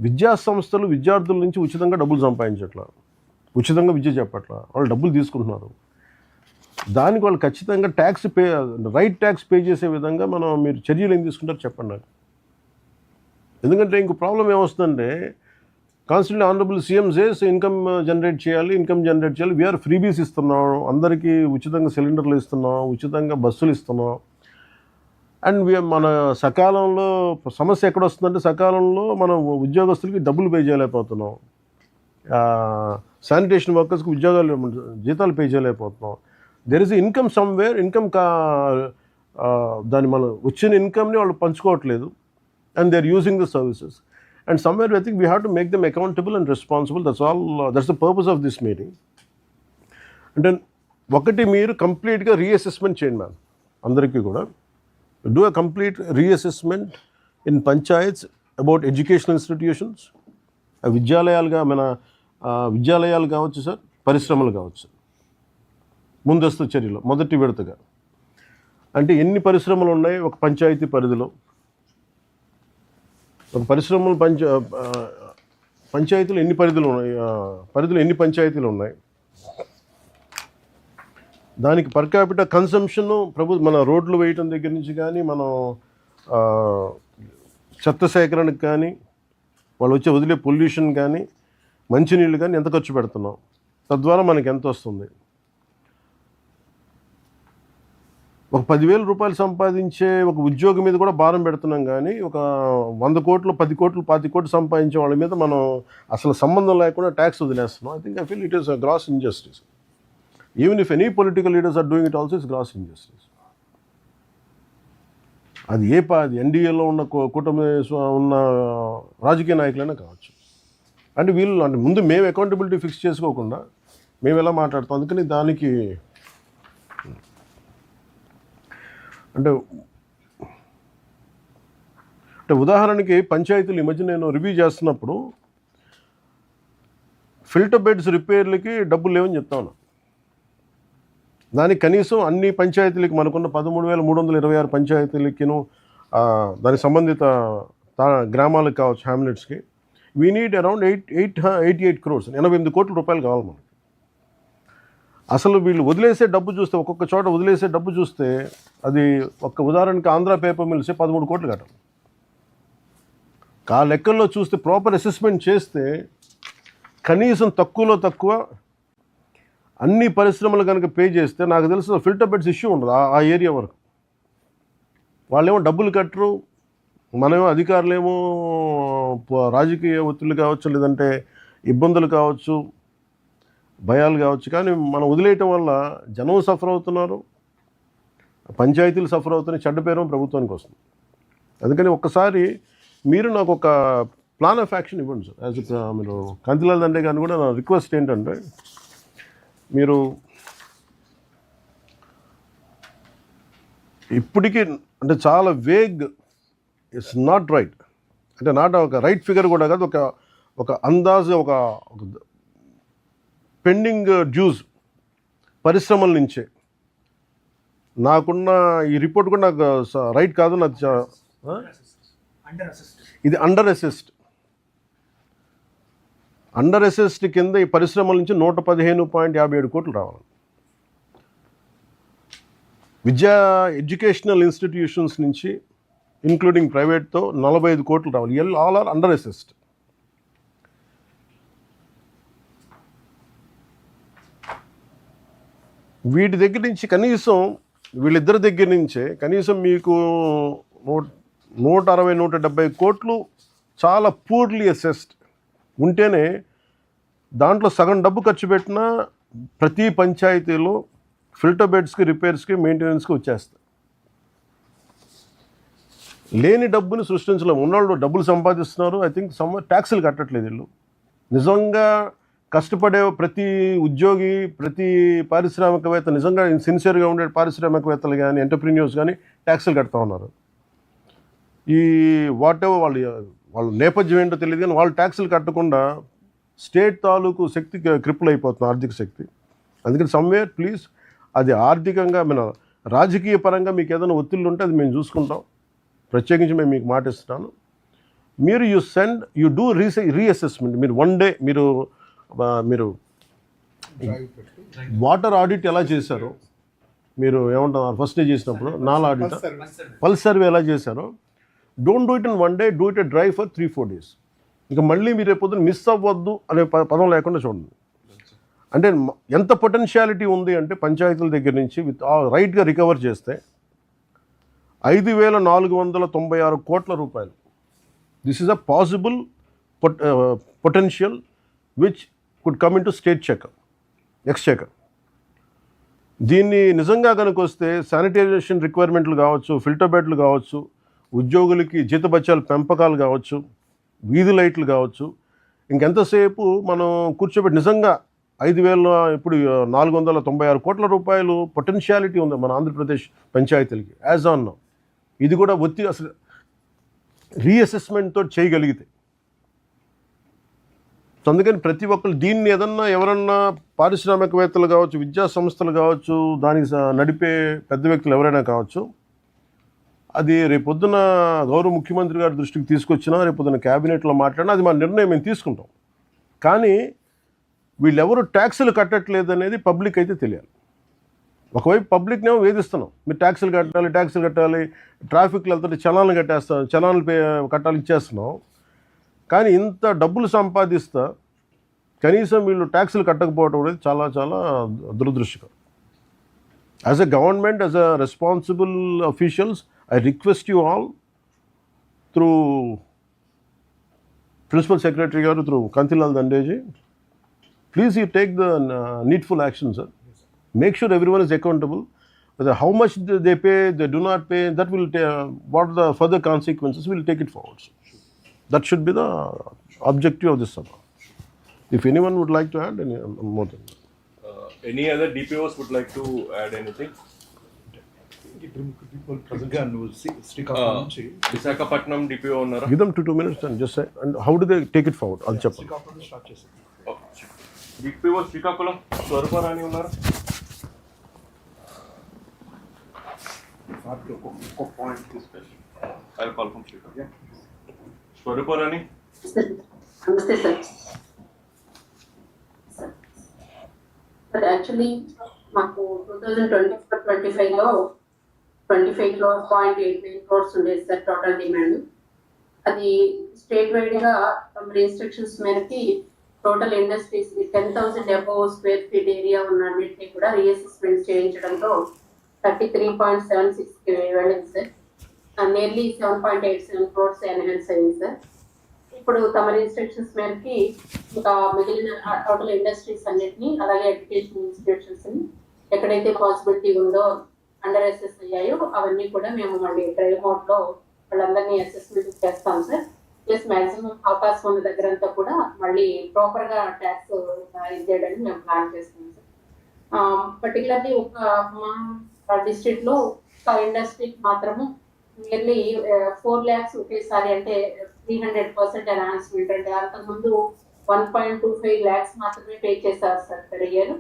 విద్యా సంస్థలు విద్యార్థుల నుంచి ఉచితంగా డబ్బులు సంపాదించట్లా, ఉచితంగా విద్య చెప్పట్లా, వాళ్ళు డబ్బులు తీసుకుంటున్నారు. దానికి వాళ్ళు ఖచ్చితంగా రైట్ ట్యాక్స్ పే చేసే విధంగా మీరు చర్యలు ఏం తీసుకుంటారు చెప్పండి నాకు. ఎందుకంటే ఇంకో ప్రాబ్లం ఏమొస్తుందంటే constantly honourable CM says income generate చేయాలి. వీఆర్ ఫ్రీబీస్ ఇస్తున్నాం, అందరికీ ఉచితంగా సిలిండర్లు ఇస్తున్నాం, ఉచితంగా బస్సులు ఇస్తున్నాం. అండ్ మన సకాలంలో సమస్య ఎక్కడ వస్తుందంటే సకాలంలో మనం ఉద్యోగస్తులకి డబ్బులు పే చేయలేకపోతున్నాం, శానిటేషన్ వర్కర్స్కి జీతాలు పే చేయలేకపోతున్నాం. దెర్ ఇస్ ఇన్కమ్ సమ్వేర్, దాన్ని మనం వచ్చిన ఇన్కమ్ని వాళ్ళు పంచుకోవట్లేదు. And they are using the services. And somewhere I think we have to make them accountable and responsible. That's all. That's the purpose of this meeting. And then ఒకటి మీరు కంప్లీట్గా reassessment చేయండి మ్యామ్. అందరికీ కూడా do a complete reassessment in panchayats about educational institutions. విద్యాలయాలు కావచ్చు sir, పరిశ్రమలు కావచ్చు. ముందస్తు చర్యలు మొదటి విడతగా అంటే ఎన్ని పరిశ్రమలు ఉన్నాయి ఒక పంచాయతీ పరిధిలో, ఒక పరిశ్రమలు పంచాయతీలు ఎన్ని పరిధిలో ఎన్ని పంచాయతీలు ఉన్నాయి, దానికి పర్ క్యాపిటా కన్సంప్షన్ మన రోడ్లు వేయటం దగ్గర నుంచి కానీ, మనం చెత్త సేకరణకు కానీ, వాళ్ళు వచ్చే వదిలే పొల్యూషన్ కానీ, మంచినీళ్ళు కానీ ఎంత ఖర్చు పెడుతున్నాం, తద్వారా మనకి ఎంత వస్తుంది. ఒక 10,000 రూపాయలు సంపాదించే ఒక ఉద్యోగి మీద కూడా భారం పెడుతున్నాం, కానీ ఒక 100 కోట్లు 10 కోట్లు 20 కోట్లు సంపాదించే వాళ్ళ మీద మనం అసలు సంబంధం లేకుండా ట్యాక్స్ వదిలేస్తున్నాం. I feel it is a gross injustice. Even if any political leaders are doing it also it's gross injustice. అది ఎన్డీఏలో ఉన్న కూటమి ఉన్న రాజకీయ నాయకులైనా కావచ్చు. అంటే ముందు మేము అకౌంటబిలిటీ ఫిక్స్ చేసుకోకుండా మేము ఎలా మాట్లాడతాం. అందుకని దానికి అంటే ఉదాహరణకి పంచాయతీలు ఈ మధ్య నేను రివ్యూ చేస్తున్నప్పుడు ఫిల్టర్ బెడ్స్ రిపేర్లకి డబ్బులు లేవని చెప్తాను. దానికి కనీసం అన్ని పంచాయతీలకి మనకున్న 13,326 పంచాయతీలకిను దానికి సంబంధిత గ్రామాలకు కావచ్చు, హ్యామ్లెట్స్కి వీ నీడ్ అరౌండ్ 88 crores, 88 కోట్ల రూపాయలు కావాలి మనకి. అసలు వీళ్ళు వదిలేసే డబ్బు చూస్తే, ఒక్కొక్క చోట వదిలేసే డబ్బు చూస్తే, అది ఒక్క ఉదాహరణకి ఆంధ్ర పేపర్ మిల్సే 13 కోట్లు కట్టాలి. ఆ లెక్కల్లో చూస్తే ప్రాపర్ అసెస్మెంట్ చేస్తే కనీసం తక్కువలో తక్కువ అన్ని పరిశ్రమలు కనుక పే చేస్తే నాకు తెలుసు ఫిల్టర్ బెడ్స్ ఇష్యూ ఉండదు ఆ ఏరియా వరకు. వాళ్ళేమో డబ్బులు కట్టరు, మనమేమో అధికారులేమో రాజకీయ ఒత్తిళ్ళు కావచ్చు, లేదంటే ఇబ్బందులు కావచ్చు, భయాలు కావచ్చు, కానీ మనం వదిలేయటం వల్ల జనం సఫర్ అవుతున్నారు, పంచాయతీలు సఫర్ అవుతున్నాయి, చెడ్డ పేరు ప్రభుత్వానికి వస్తుంది. అందుకని ఒక్కసారి మీరు నాకు ఒక ప్లాన్ ఆఫ్ యాక్షన్ ఇవ్వండి సార్. మీరు కాంతిలాల్ దండే గారిని కూడా నా రిక్వెస్ట్ ఏంటంటే, మీరు ఇప్పటికీ అంటే చాలా వేగ్, ఇట్స్ నాట్ రైట్, అంటే నాట్ ఒక రైట్ ఫిగర్ కూడా కాదు, ఒక అందాజు, ఒక పెండింగ్ డ్యూస్ పరిశ్రమల నుంచే. నాకున్న ఈ రిపోర్ట్ కూడా నాకు రైట్ కాదు, నాకు ఇది అండర్ అసెస్డ్ కింద ఈ పరిశ్రమల నుంచి 115.57 కోట్లు రావాలి. ఎడ్యుకేషనల్ ఇన్స్టిట్యూషన్స్ నుంచి ఇంక్లూడింగ్ ప్రైవేట్తో 45 కోట్లు రావాలి. All are under assessed. వీటి దగ్గర నుంచి కనీసం వీళ్ళిద్దరి దగ్గర నుంచే కనీసం మీకు 160-170 కోట్లు చాలా పూర్లీ అసెస్డ్ ఉంటేనే దాంట్లో సగం డబ్బు ఖర్చు పెట్టినా ప్రతి పంచాయతీలో ఫిల్టర్ బెడ్స్కి, రిపేర్స్కి, మెయింటెనెన్స్కి వచ్చేస్తాయి. లేని డబ్బుని సృష్టించలేము. ఉన్నవాళ్ళు డబ్బులు సంపాదిస్తున్నారు, ఐ థింక్ ట్యాక్సులు కట్టట్లేదు వీళ్ళు. నిజంగా కష్టపడే ప్రతి ఉద్యోగి, ప్రతి పారిశ్రామికవేత్త, నిజంగా సిన్సియర్గా ఉండే పారిశ్రామికవేత్తలు కానీ, ఎంటర్ప్రీన్యూర్స్ కానీ ట్యాక్సులు కడతా ఉన్నారు. ఈ వాటెవర్ వాళ్ళ నేపథ్యం ఏంటో తెలియదు, కానీ వాళ్ళు ట్యాక్సులు కట్టకుండా స్టేట్ తాలూకు శక్తి క్రిపుల్ అయిపోతుంది, ఆర్థిక శక్తి. అందుకని సమ్వేర్ ప్లీజ్, అది ఆర్థికంగా రాజకీయ పరంగా మీకు ఏదైనా ఒత్తిళ్ళు ఉంటే అది మేము చూసుకుంటాం. ప్రత్యేకించి మేము మీకు మాట ఇస్తున్నాను. మీరు యూ డూ రీఅసెస్మెంట్. మీరు 1 day మీరు వాటర్ ఆడిట్ ఎలా చేశారో, మీరు ఏమంటారు ఫస్ట్ డే చేసినప్పుడు ఆడిట్ పల్స్ సర్వే ఎలా చేశారో, don't do it in 1 day, do it dry for 3-4 days. ఇంకా మళ్ళీ మీరు రేపు మిస్ అవ్వద్దు అనే పదం లేకుండా చూడండి. అంటే ఎంత పొటెన్షియాలిటీ ఉంది అంటే పంచాయతీల దగ్గర నుంచి రైట్గా రికవర్ చేస్తే 5,496 కోట్ల రూపాయలు. This is a possible potential which could come in to state Exchequer. దీన్ని నిజంగా కనుక వస్తే శానిటైజేషన్ రిక్వైర్మెంట్లు కావచ్చు, ఫిల్టర్ బెడ్లు కావచ్చు, ఉద్యోగులకి జీతబత్యాల పెంపకాలు కావచ్చు, వీధి లైట్లు కావచ్చు, ఇంకెంతసేపు మనం కూర్చోబెట్టి నిజంగా 5,496 కోట్ల రూపాయలు పొటెన్షియాలిటీ ఉంది మన ఆంధ్రప్రదేశ్ పంచాయతీలకి యాజ్ ఆన్ నౌ. ఇది కూడా అసలు రీఅసెస్మెంట్తో చేయగలిగితే. అందుకని ప్రతి ఒక్కరు దీన్ని ఎవరన్నా పారిశ్రామికవేత్తలు కావచ్చు, విద్యా సంస్థలు కావచ్చు, దానికి నడిపే పెద్ద వ్యక్తులు ఎవరైనా కావచ్చు, అది రేపొద్దున గౌరవ ముఖ్యమంత్రి గారి దృష్టికి తీసుకొచ్చినా, రేపొద్దున క్యాబినెట్లో మాట్లాడినా అది మన నిర్ణయం మేము తీసుకుంటాం. కానీ వీళ్ళెవరు ట్యాక్సులు కట్టట్లేదు అనేది పబ్లిక్ అయితే తెలియాలి. ఒకవైపు పబ్లిక్నేమో వేధిస్తున్నాం, మీరు ట్యాక్సులు కట్టాలి, ట్రాఫిక్లు వెళ్తుంటే చలాన్లు కట్టాలి ఇచ్చేస్తున్నాం. కానీ ఇంత డబ్బులు సంపాదిస్తా కనీసం వీళ్ళు ట్యాక్సులు కట్టకపోవడం అనేది చాలా చాలా దురదృష్టకరం. As a government, as a responsible officials, I request you all through Principal Secretary garu, through Kantilal Dandeji, please you take the needful action, sir. Make sure everyone is accountable. Whether how much they pay, they do not pay, that will what are the further consequences, we'll take it forward. That should be the objective of this Sabha. If anyone would like to add, more than that. Any other DPOs would like to add anything? Visakhapatnam DPO ఉన్నారా? Give them 2 minutes and just say, and how do they take it forward? I'll చెప్పండి. DPO Srikakulam Swaruparani ఉన్నారా? స్వరూపరాణి. నమస్తే sir. Actually మాకు 2024-25లో 25.89 crores ఉండేది sir total demand. అది state వైడ్గా restrictions మేరకి total industries 10,000 above square feet area ఉన్నన్నింటినీ కూడా రీఅసెస్మెంట్ చేయించడంతో 33.76 వెళ్ళింది సార్. నియర్లీ 7.87 crores ఎన్హాన్స్ అయింది సార్. ఇప్పుడు తమ రిస్ట్రిక్షన్స్ మేరకి ఇంకా మిగిలిన టోటల్ ఇండస్ట్రీస్ అన్నిటినీ, అలాగే ఎడ్యుకేషన్ ఇన్స్టిట్యూషన్స్ని ఎక్కడైతే పాసిబిలిటీ ఉందో అండర్ అసెస్ అయ్యాయో అవన్నీ కూడా మేము మళ్ళీ డ్రైవ్ మోడ్లో వాళ్ళందరినీ అసెస్మెంట్ చేస్తాం సార్. ప్లస్ మ్యాక్సిమం అవకాశం ఉన్న దగ్గర అంతా కూడా మళ్ళీ ప్రాపర్గా ట్యాక్స్ ఇచ్చేయడానికి మేము ప్లాన్ చేస్తున్నాం సార్. పర్టికులర్లీ మా డిస్ట్రిక్ట్లో ఒక ఇండస్ట్రీకి మాత్రము నియర్లీ 4 lakhs ఒకేసారి, అంటే 300% ఎన్హాన్స్మెంట్. అంటే అంతకుముందు 1.25 lakhs మాత్రమే పే చేశారు సార్ పర్ ఇయర్.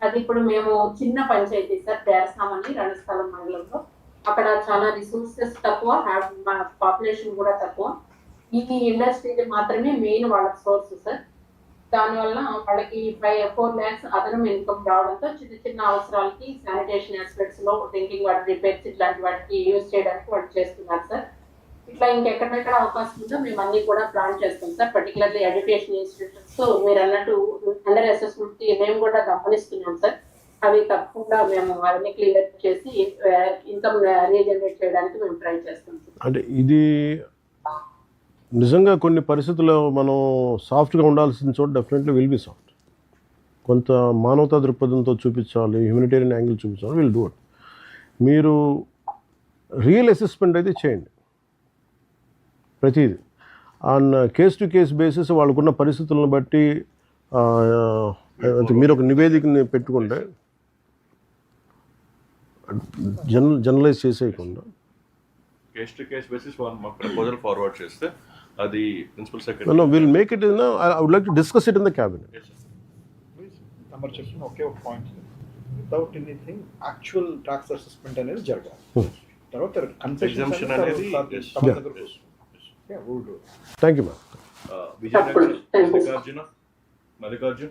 అది ఇప్పుడు మేము చిన్న పంచాయతీ సార్, దేరసామని రణస్థలం మండలంలో. అక్కడ చాలా రిసోర్సెస్ తక్కువ, పాపులేషన్ కూడా తక్కువ. ఈ ఇండస్ట్రీ మాత్రమే మెయిన్ వాళ్ళ సోర్స్ సార్. దానివల్ల వాళ్ళకి 4 lakhs అదనం ఇన్కమ్ రావడంతో చిన్న చిన్న అవసరాలకి శానిటేషన్ ఆస్పెక్ట్స్ లో డ్రింకింగ్ వాటర్ రిపేర్స్ ఇట్లాంటి వాటికి యూజ్ చేయడానికి వాళ్ళు చేస్తున్నారు సార్. ఇట్లా ఇంకెక్కడెక్కడ అవకాశం ఉందో మేము అన్ని కూడా ప్లాన్ చేస్తాం సార్. పర్టికులర్లీ ఎడ్యుకేషన్ ఇన్స్టిట్యూషన్స్ మీరు అన్నట్టు అండర్ అసెస్మెంట్ మేము కూడా గమనిస్తున్నాం సార్. అవి తప్పకుండా మేము అవన్నీ క్లియర్ చేసి ఇన్కమ్ రీజనరేట్ చేయడానికి మేము ట్రై చేస్తాం సార్. అంటే ఇది నిజంగా కొన్ని పరిస్థితుల్లో మనం సాఫ్ట్గా ఉండాల్సిన చోట డెఫినెట్లీ విల్ బి సాఫ్ట్. కొంత మానవతా దృక్పథంతో చూపించాలి, హ్యూమనిటేరియన్ యాంగిల్ చూపించాలి, విల్ డూ ఇట్. మీరు రియల్ అసెస్మెంట్ అయితే చేయండి ప్రతిదీ on case to case basis. వాళ్ళకున్న పరిస్థితులను బట్టి మీరు ఒక నివేదికని పెట్టుకుంటే జనరలైజ్ చేసేయకుండా కేస్ టు కేస్ బేసిస్ మాకు ప్రపోజల్ ఫార్వర్డ్ చేస్తే అది principal secretary. No, we'll make it I would like to discuss it in the cabinet. Yes, sir. Number చెప్పిన ఒకే ఒక point, without anything actual tax assessment అనేది జరగాలి. తర్వాత Exemption అనేది, yes. Yeah, we'll do. Thank you ma'am. Vizianagaram Thank you. Mallikarjuna